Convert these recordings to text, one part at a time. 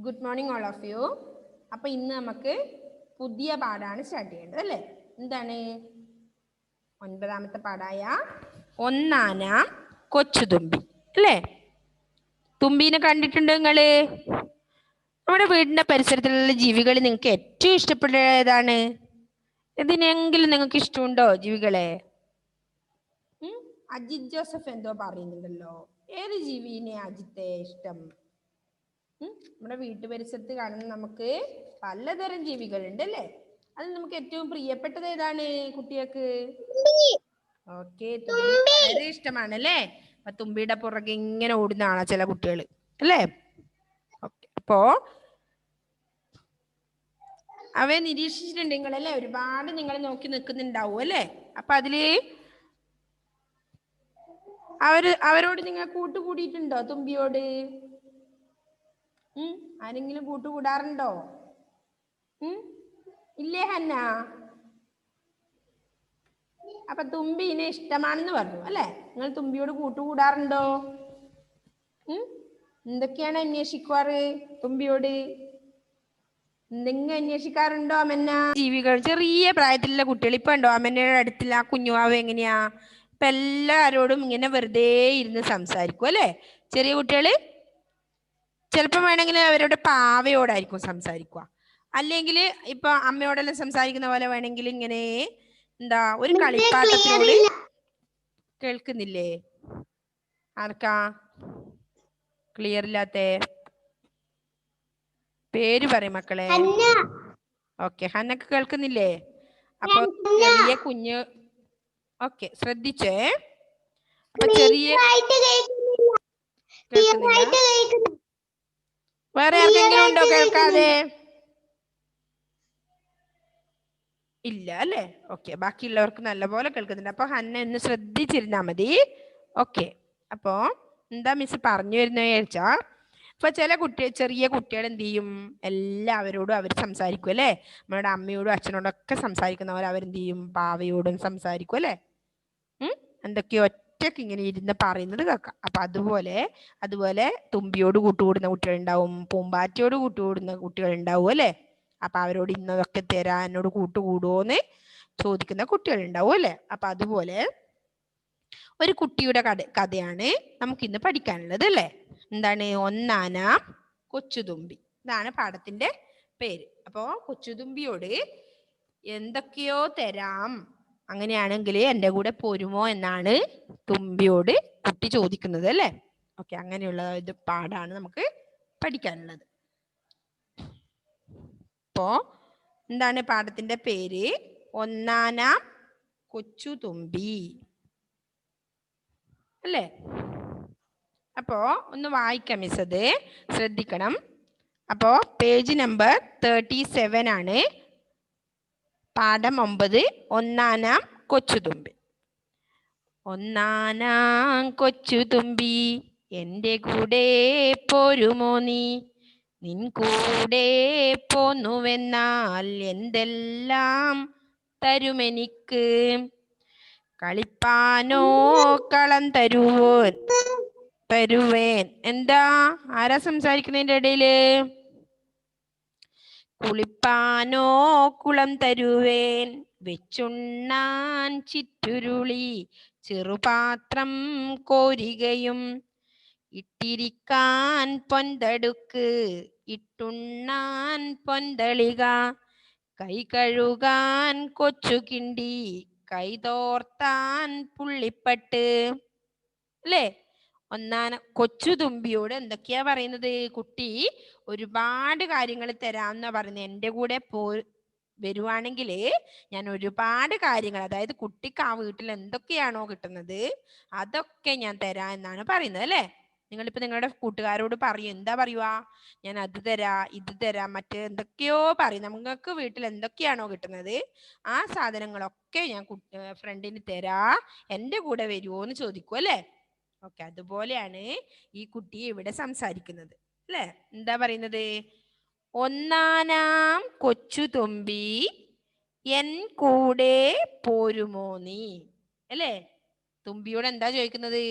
Good morning all of you. അപ്പോൾ ഇന്ന് നമുക്ക് പുതിയ പാഠമാണ് സ്റ്റാർട്ട് ചെയ്യേണ്ടത് അല്ലേ? എന്താണ്? 9ാമത്തെ പാഠമായ ഒന്നാനാം കൊച്ചുതുമ്പി അല്ലേ? തുമ്പീനെ കണ്ടിട്ടുണ്ടോ നിങ്ങള്? നമ്മുടെ വീടിന്റെ പരിസരത്തിലുള്ള ജീവികൾ നിങ്ങൾക്ക് ഏറ്റവും ഇഷ്ടപ്പെട്ട ഏതാണ്? എന്തിനെങ്കിലും നിങ്ങൾക്ക് ഇഷ്ടമുണ്ടോ ജീവികളെ? അജിത് ജോസഫ് എന്തോ പറയുന്നുണ്ടല്ലോ. ഏത് ജീവിനെ അജിത്തെ ഇഷ്ടം? നമ്മുടെ വീട്ടുപരിസരത്ത് കാണുന്ന നമുക്ക് പലതരം ജീവികളുണ്ട് അല്ലേ? അതിൽ നമുക്ക് ഏറ്റവും പ്രിയപ്പെട്ടത് ഏതാണ് കുട്ടികൾക്ക്? ഓക്കെ, തുമ്പി വളരെ ഇഷ്ടമാണ് അല്ലേ? അപ്പൊ തുമ്പിയുടെ പുറകെ ഇങ്ങനെ ഓടുന്നതാണ് ചില കുട്ടികൾ അല്ലേ? ഓക്കെ, അപ്പോ അവയെ നിരീക്ഷിച്ചിട്ടുണ്ട് നിങ്ങളല്ലേ? ഒരുപാട് നിങ്ങൾ നോക്കി നിൽക്കുന്നുണ്ടാവും അല്ലേ? അപ്പൊ അതില് അവരോട് നിങ്ങൾ കൂട്ടുകൂടിയിട്ടുണ്ടോ? തുമ്പിയോട് ആരെങ്കിലും കൂട്ടുകൂടാറുണ്ടോ? ഇല്ലേ ഹന്ന? അപ്പൊ തുമ്പീനെ ഇഷ്ടമാണെന്ന് പറഞ്ഞു അല്ലേ? നിങ്ങൾ തുമ്പിയോട് കൂട്ടുകൂടാറുണ്ടോ? എന്തൊക്കെയാണ് അന്വേഷിക്കാറ് തുമ്പിയോട്? എന്തെങ്കിലും അന്വേഷിക്കാറുണ്ടോ അമ്മന്ന? ജീവികൾ ചെറിയ പ്രായത്തിലുള്ള കുട്ടികൾ ഇപ്പൊ ഉണ്ടോ അമ്മന്നയുടെ അടുത്തുള്ള ആ കുഞ്ഞുവാവ് എങ്ങനെയാ? ഇപ്പൊ എല്ലാരോടും ഇങ്ങനെ വെറുതെ ഇരുന്ന് സംസാരിക്കും അല്ലേ? ചെറിയ കുട്ടികള് ചിലപ്പോൾ വേണമെങ്കിൽ അവരുടെ പാവയോടായിരിക്കും സംസാരിക്കുക, അല്ലെങ്കിൽ ഇപ്പൊ അമ്മയോടെല്ലാം സംസാരിക്കുന്ന പോലെ വേണമെങ്കിൽ ഇങ്ങനെ എന്താ ഒരു കളിപ്പാട്ടത്തിനോട്. കേൾക്കുന്നില്ലേ? ആർക്കാ ക്ലിയർ ഇല്ലാത്ത? പേര് പറയും മക്കളെ. ഓക്കെ, ഹന്നക്ക് കേൾക്കുന്നില്ലേ? അപ്പൊ ചെറിയ കുഞ്ഞ് ഓക്കെ ശ്രദ്ധിച്ചേ. അപ്പൊ ചെറിയ കേൾക്കുന്നില്ല? വേറെ ആർക്കെങ്കിലും ഉണ്ടോ കേൾക്കാതെ? ഇല്ല അല്ലേ? ഓക്കെ, ബാക്കിയുള്ളവർക്ക് നല്ലപോലെ കേൾക്കുന്നുണ്ട്. അപ്പൊ ഹന്ന ഒന്ന് ശ്രദ്ധിച്ചിരുന്നാ മതി. ഓക്കെ, അപ്പോ എന്താ മിസ് പറഞ്ഞു വരുന്ന ചോദിച്ചാ, ഇപ്പൊ ചില ചെറിയ കുട്ടികൾ എന്ത് ചെയ്യും? എല്ലാവരോടും അവർ സംസാരിക്കും അല്ലേ? നമ്മുടെ അമ്മയോടും അച്ഛനോടും ഒക്കെ സംസാരിക്കുന്ന പോലെ അവരെന്ത് ചെയ്യും? പാവയോടും സംസാരിക്കും അല്ലേ? എന്തൊക്കെയോ ഒറ്റക്ക് ഇങ്ങനെ ഇരുന്ന് പറയുന്നത് കേൾക്കാം. അപ്പൊ അതുപോലെ തുമ്പിയോട് കൂട്ടുകൂടുന്ന കുട്ടികളുണ്ടാവും, പൂമ്പാറ്റയോട് കൂട്ടുകൂടുന്ന കുട്ടികളുണ്ടാവും അല്ലേ? അപ്പൊ അവരോട് ഇന്നതൊക്കെ തരാൻ എന്നോട് കൂട്ടുകൂടുമോന്ന് ചോദിക്കുന്ന കുട്ടികളുണ്ടാവും അല്ലേ? അപ്പൊ അതുപോലെ ഒരു കുട്ടിയുടെ കഥയാണ് നമുക്കിന്ന് പഠിക്കാനുള്ളത് അല്ലേ? എന്താണ്? ഒന്നാനാം കൊച്ചുതുമ്പി. ഇതാണ് പാഠത്തിന്റെ പേര്. അപ്പോ കൊച്ചുതുമ്പിയോട് എന്തൊക്കെയോ തരാം, അങ്ങനെയാണെങ്കിൽ എൻ്റെ കൂടെ പോരുമോ എന്നാണ് തുമ്പിയോട് കുട്ടി ചോദിക്കുന്നത് അല്ലേ? ഓക്കെ, അങ്ങനെയുള്ള ഇത് പാഠാണ് നമുക്ക് പഠിക്കാനുള്ളത്. അപ്പോ എന്താണ് പാഠത്തിന്റെ പേര്? ഒന്നാനാം കൊച്ചുതുമ്പി അല്ലേ? അപ്പോ ഒന്ന് വായിക്കാം മിസ്, അത് ശ്രദ്ധിക്കണം. അപ്പോ പേജ് നമ്പർ 37 ആണ്, പാഠം 9, ഒന്നാനാം കൊച്ചുതുമ്പി. ഒന്നാനാം കൊച്ചുതുമ്പി എൻ്റെ കൂടെ പോരുമോ നീ? നിൻ കൂടെ പോന്നുവെന്നാൽ എന്തെല്ലാം തരുമെനിക്ക്? കളിപ്പാനോ കളം തരുവേൻ. എന്താ? ആരാ സംസാരിക്കുന്നതിന്റെ ഇടയില്? കുളിപ്പാനോ കുളം തരുവേൻ, വെച്ചുണ്ണാൻ ചിറ്റുരുളി ചെറുപാത്രം കോരികയും, ഇട്ടിരിക്കാൻ പൊന്തടുക്ക് ഇട്ടുണ്ണാൻ പൊന്തളിക, കൈ കഴുകാൻ കൊച്ചുകിണ്ടി കൈതോർത്താൻ പുള്ളിപ്പട്ട് അല്ലേ? കൊച്ചുതുമ്പിയോട് എന്തൊക്കെയാ പറയുന്നത്? കുട്ടി ഒരുപാട് കാര്യങ്ങൾ തരാമെന്നാ പറയുന്നത്. എൻ്റെ കൂടെ വരുവാണെങ്കിൽ ഞാൻ ഒരുപാട് കാര്യങ്ങൾ, അതായത് കുട്ടിക്ക് ആ വീട്ടിൽ എന്തൊക്കെയാണോ കിട്ടുന്നത് അതൊക്കെ ഞാൻ തരാം എന്നാണ് പറയുന്നത് അല്ലേ? നിങ്ങളിപ്പോ നിങ്ങളുടെ കൂട്ടുകാരോട് പറയും, എന്താ പറയുക? ഞാൻ അത് തരാ, ഇത് തരാം, മറ്റേ എന്തൊക്കെയോ പറയും. നിങ്ങൾക്ക് വീട്ടിൽ എന്തൊക്കെയാണോ കിട്ടുന്നത് ആ സാധനങ്ങളൊക്കെ ഞാൻ ഫ്രണ്ടിന് തരാ, എൻ്റെ കൂടെ വരുമോ എന്ന് ചോദിക്കും അല്ലേ? ഓക്കെ, അതുപോലെയാണ് ഈ കുട്ടി ഇവിടെ സംസാരിക്കുന്നത് അല്ലേ? എന്താ പറയുന്നത്? ഒന്നാനാം കൊച്ചുതുമ്പി എൻ കൂടെ പോരുമോ നീ അല്ലേ? തുമ്പിയോട് എന്താ ചോദിക്കുന്നത്?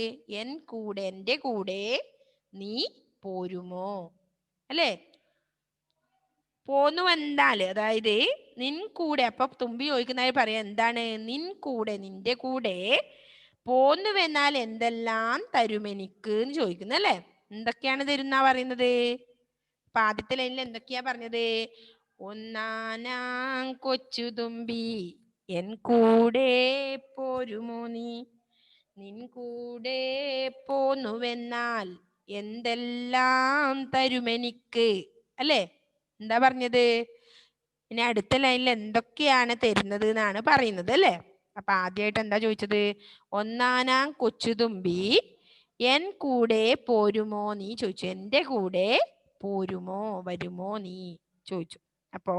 എൻ്റെ കൂടെ നീ പോരുമോ അല്ലേ? പോന്നു വന്നാൽ അതായത് നിൻ കൂടെ, അപ്പൊ തുമ്പി ചോദിക്കുന്നതായി പറയാം എന്താണ്? നിൻ കൂടെ, നിന്റെ കൂടെ പോന്നു വന്നാൽ എന്തെല്ലാം തരുമെനിക്ക് എന്ന് ചോദിക്കുന്നു അല്ലേ? എന്തൊക്കെയാണ് തരുന്ന പറയുന്നത്? അപ്പൊ ആദ്യത്തെ ലൈനിൽ എന്തൊക്കെയാ പറഞ്ഞത്? ഒന്നാനാം കൊച്ചു തുമ്പി എൻ കൂടെ പോരുമോ നീ, നിൻ കൂടെ പോന്നുവെന്നാൽ എന്തെല്ലാം തരുമെനിക്ക്, അല്ലേ? എന്താ പറഞ്ഞത്? ഇനി അടുത്ത ലൈനിൽ എന്തൊക്കെയാണ് തരുന്നത് എന്നാണ് പറയുന്നത് അല്ലേ? അപ്പൊ ആദ്യമായിട്ട് എന്താ ചോദിച്ചത്? ഒന്നാനാം കൊച്ചുതുമ്പി എൻ കൂടെ പോരുമോ നീ ചോദിച്ചു. എൻ്റെ കൂടെ പോരുമോ, വരുമോ നീ ചോദിച്ചു. അപ്പോ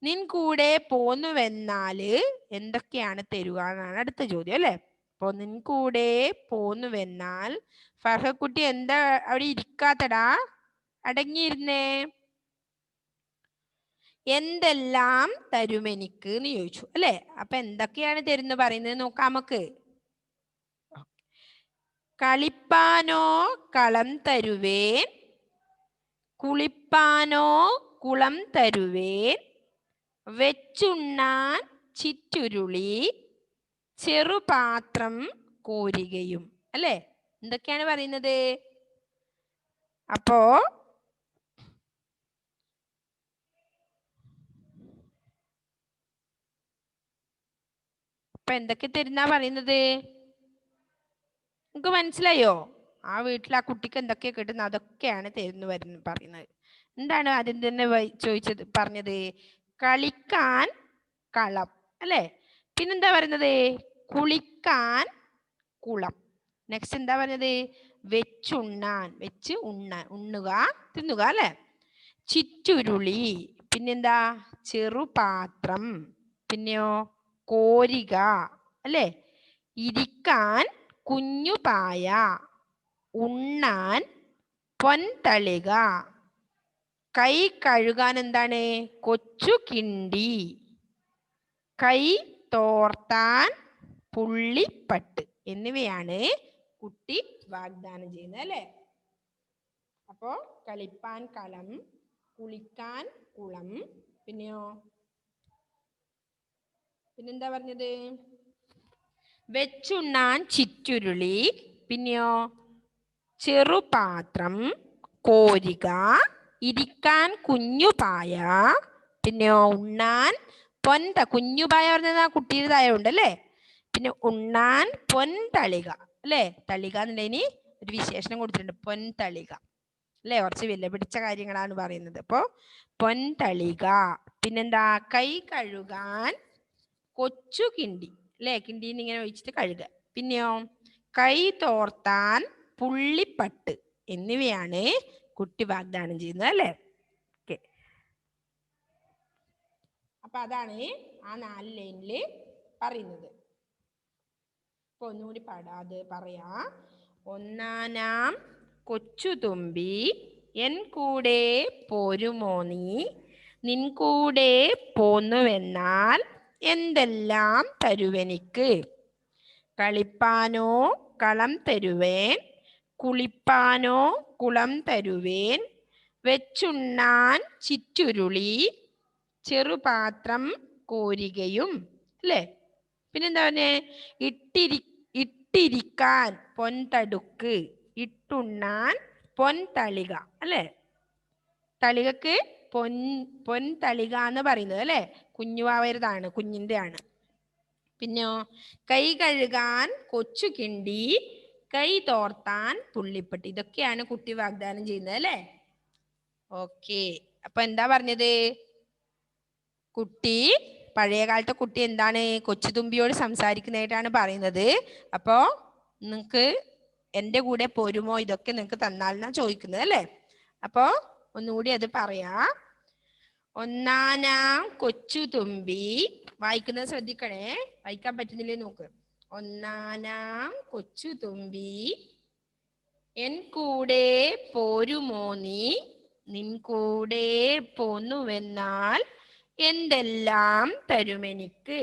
നിൻ കൂടെ പോന്നുവെന്നാല് എന്തൊക്കെയാണ് തരുക എന്നാണ് അടുത്ത ചോദ്യം അല്ലേ? അപ്പൊ നിൻ കൂടെ പോന്നുവെന്നാൽ ഫർഹക്കുട്ടി എന്താ അവിടെ ഇരിക്കാത്തടാ? അടങ്ങിയിരുന്നേ. എന്തെല്ലാം തരുമെനിക്ക് എന്ന് ചോദിച്ചു അല്ലേ? അപ്പൊ എന്തൊക്കെയാണ് തരുന്ന പറയുന്നത് നോക്കാം നമുക്ക്. കളിപ്പാനോ കളം തരുവേൻ, കുളിപ്പാനോ കുളം തരുവേൻ, വെച്ചുണ്ണാൻ ചിറ്റുരുളി, ചെറുപാത്രം കോരികയും, അല്ലേ? എന്തൊക്കെയാണ് പറയുന്നത്? അപ്പോ എന്തൊക്കെ തരുന്നാ പറയുന്നത്? നിങ്ങൾക്ക് മനസ്സിലായോ? ആ വീട്ടിൽ ആ കുട്ടിക്ക് എന്തൊക്കെയാ കിട്ടുന്നത് അതൊക്കെയാണ് തരുന്നു പറയുന്നത്. എന്താണ് ആദ്യം തന്നെ ചോദിച്ചത് പറഞ്ഞത്? കളിക്കാൻ കളം, അല്ലേ? പിന്നെന്താ പറയുന്നത്? കുളിക്കാൻ കുളം. നെക്സ്റ്റ് എന്താ പറഞ്ഞത്? വെച്ചുണ്ണാൻ, വെച്ച് ഉണ്ണുക, തിന്നുക, അല്ലേ? ചിറ്റുരുളി, പിന്നെന്താ? ചെറുപാത്രം, പിന്നെയോ കോരിക, അല്ലേ? ഇരിക്കാൻ കുഞ്ഞുപായ, ഉണ്ണാൻ പൊൻതളിക, കൈ കഴുകാൻ എന്താണ്? കൊച്ചു കിണ്ടി, കൈ തോർത്താൻ പുള്ളിപ്പട്ട് എന്നിവയാണ് കുട്ടി വാഗ്ദാനം ചെയ്യുന്നത് അല്ലേ? അപ്പോ കളിപ്പാൻ കളം, കുളിക്കാൻ കുളം, പിന്നെയോ പിന്നെന്താ പറഞ്ഞത്? വെച്ചുണ്ണാൻ ചിറ്റുരുളി, പിന്നെയോ ചെറുപാത്രം കോരിക, ഇരിക്കാൻ കുഞ്ഞുപായ, പിന്നെയോ ഉണ്ണാൻ കുഞ്ഞുപായ പറഞ്ഞത് ആ കുട്ടിയുടെ തായ ഉണ്ടല്ലേ? പിന്നെ ഉണ്ണാൻ പൊൻതളിക, അല്ലേ? തളിക എന്നുള്ളതിന് ഒരു വിശേഷണം കൊടുത്തിട്ടുണ്ട്, പൊൻതളിക, അല്ലേ? കുറച്ച് വില പിടിച്ച കാര്യങ്ങളാണ് പറയുന്നത്. അപ്പോ പൊൻതളിക, പിന്നെന്താ? കൈ കഴുകാൻ കൊച്ചു കിണ്ടി, അല്ലേ? കിണ്ടീന്ന് ഇങ്ങനെ ഒഴിച്ചിട്ട് കഴുകുക. പിന്നെയോ കൈ തോർത്താൻ പുള്ളിപ്പട്ട് എന്നിവയാണ് കുട്ടി വാഗ്ദാനം ചെയ്യുന്നത് അല്ലേ? ഓക്കെ. അപ്പൊ അതാണ് ആ 4 ലൈനില് പറയുന്നത്. അപ്പൊ ഒന്നുകൂടി പാടാതെ പറയാ. ഒന്നാനാം കൊച്ചു തുമ്പി എൻ കൂടെ പോരുമോ നീ, നിൻ കൂടെ പോന്നുവെന്നാൽ എന്തെല്ലാം തരുവെനിക്ക്. കളിപ്പാനോ കളം തരുവേൻ, കുളിപ്പാനോ കുളം തരുവേൻ, വെച്ചുണ്ണാൻ ചിറ്റുരുളി, ചെറുപാത്രം കോരികയും, അല്ലേ? പിന്നെന്താ പറഞ്ഞേ? ഇട്ടിരിക്കാൻ പൊൻതടുക്ക്, ഇട്ടുണ്ണാൻ പൊൻതളിക, അല്ലേ? തളികക്ക് പൊൻതളിക എന്ന് പറയുന്നത് അല്ലേ? കുഞ്ഞുവാവരുതാണ്, കുഞ്ഞിന്റെ ആണ്. പിന്നെയോ കൈ കഴുകാൻ കൊച്ചു കിണ്ടി, കൈ തോർത്താൻ പുള്ളിപ്പട്ടി. ഇതൊക്കെയാണ് കുട്ടി വാഗ്ദാനം ചെയ്യുന്നത് അല്ലേ? ഓക്കെ. അപ്പൊ എന്താ പറഞ്ഞത്? കുട്ടി പഴയ കാലത്തെ കുട്ടി എന്താണ് കൊച്ചുതുമ്പിയോട് സംസാരിക്കുന്നതായിട്ടാണ് പറയുന്നത്. അപ്പോ നിങ്ങക്ക് എൻ്റെ കൂടെ പോരുമോ, ഇതൊക്കെ നിങ്ങക്ക് തന്നാലെന്നാ ചോദിക്കുന്നത് അല്ലേ? അപ്പോ ഒന്നുകൂടി അത് പറയാ. ഒന്നാനാം കൊച്ചു തുമ്പി, വായിക്കുന്നത് ശ്രദ്ധിക്കണേ, വായിക്കാൻ പറ്റുന്നില്ലേ നോക്ക്. ഒന്നാനാം കൊച്ചു തുമ്പി എൻ കൂടെ പോരുമോ നീ, നിൻ കൂടെ പോന്നുവെന്നാൽ എന്തെല്ലാം തരുമെനിക്ക്.